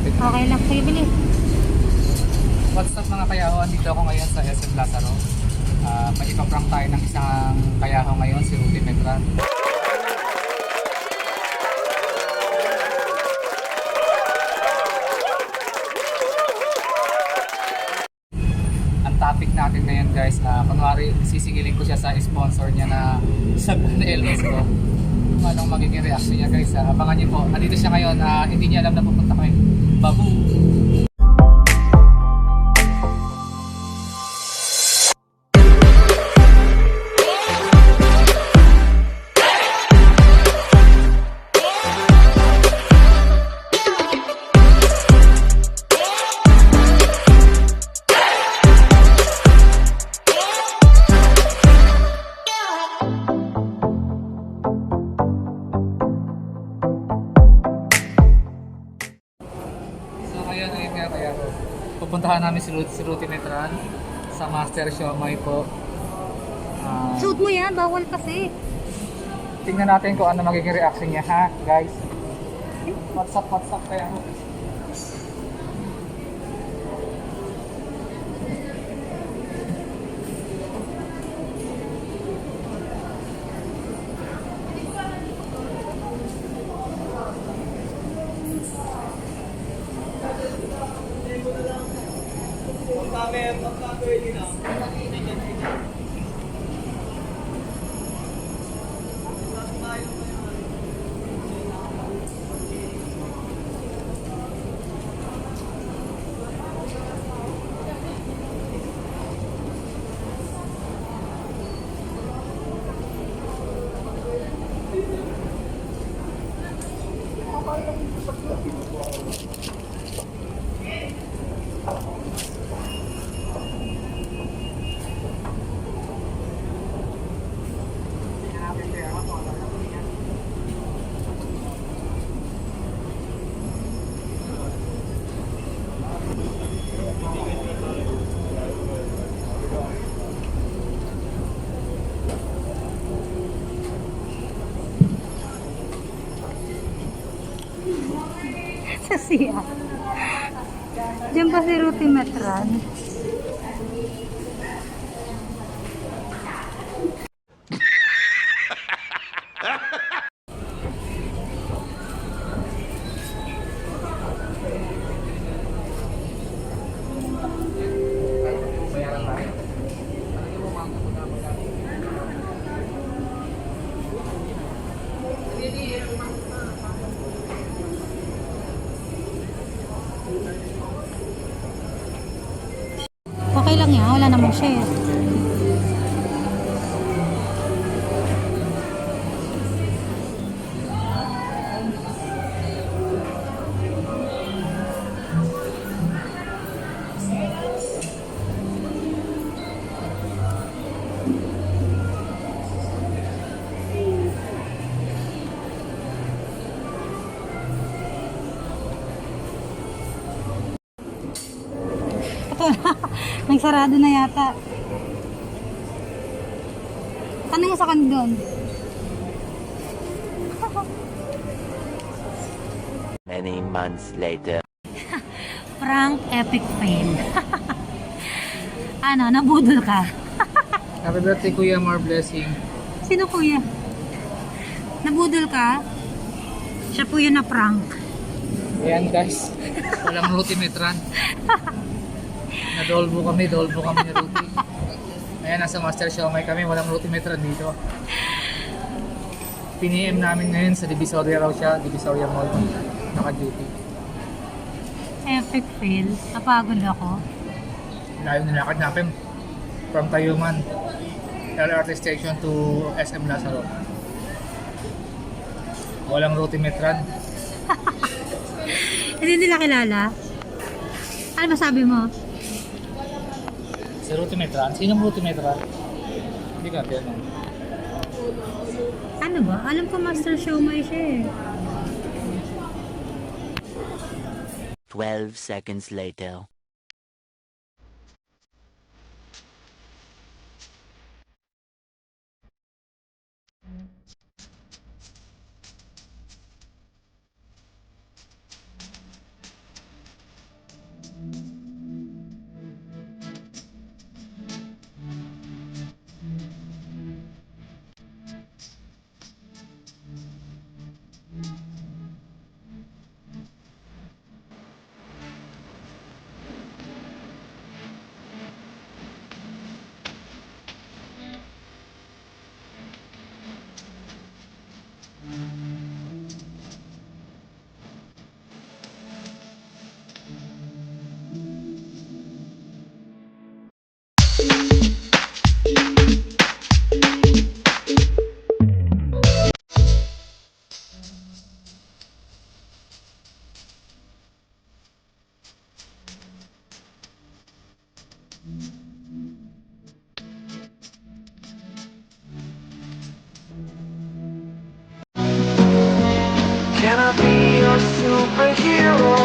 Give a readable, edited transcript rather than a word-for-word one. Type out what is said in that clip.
malapit. Okay lang. Sige, bili. What's up mga kayaho? Dito ako ngayon sa SM Lazaro. May ipaprank tayo ng isang kayaho ngayon, si Rudy Metran. Ang topic natin ngayon guys, kunwari sisingilin ko siya sa sponsor niya na sa LS ko. Anong magiging reaction niya guys? Abangan niyo po. Nandito siya ngayon, hindi niya alam na pupunta kami. Babu! Ayun nga kaya pupuntahan namin si Rudy Metran sa Master Siomai po. Shoot mo yan. Bawal kasi. Tingnan natin kung ano magiging reaction niya ha guys. What's up kaya mo? Sa siya. Diyan pa si Rudy Metran. Bayaran tayo. Okay lang yan. Wala namang share. Nagsarado na yata. Tanong mo sa kanya doon. Many months later. Prank epic fail. Ano, nabudol ka? Happy birthday Kuya, more blessing. Sino kuya? Nabudol ka? Siya po yun na prank. Ayan guys, walang Rudy Metran. Dolbo kami ni Rudy. Ayan, nasa Master Siomai kami, walang Rudy Metran dito. Piniem namin ngayon sa Divisoria raw siya, Divisoria Mall, naka-duty. Epic fail. Napagod ako. Layo nilakad natin from Tayuman LRT station to SM Lazaro. Walang Rudy Metran. Hindi nila kilala. Ano masabi mo? Si Rudy Metran? Sinong Rudy Metran? Hindi ka tinanong. Ano ba? Alam ko Master Siomai siya eh. 12 seconds later. superhero.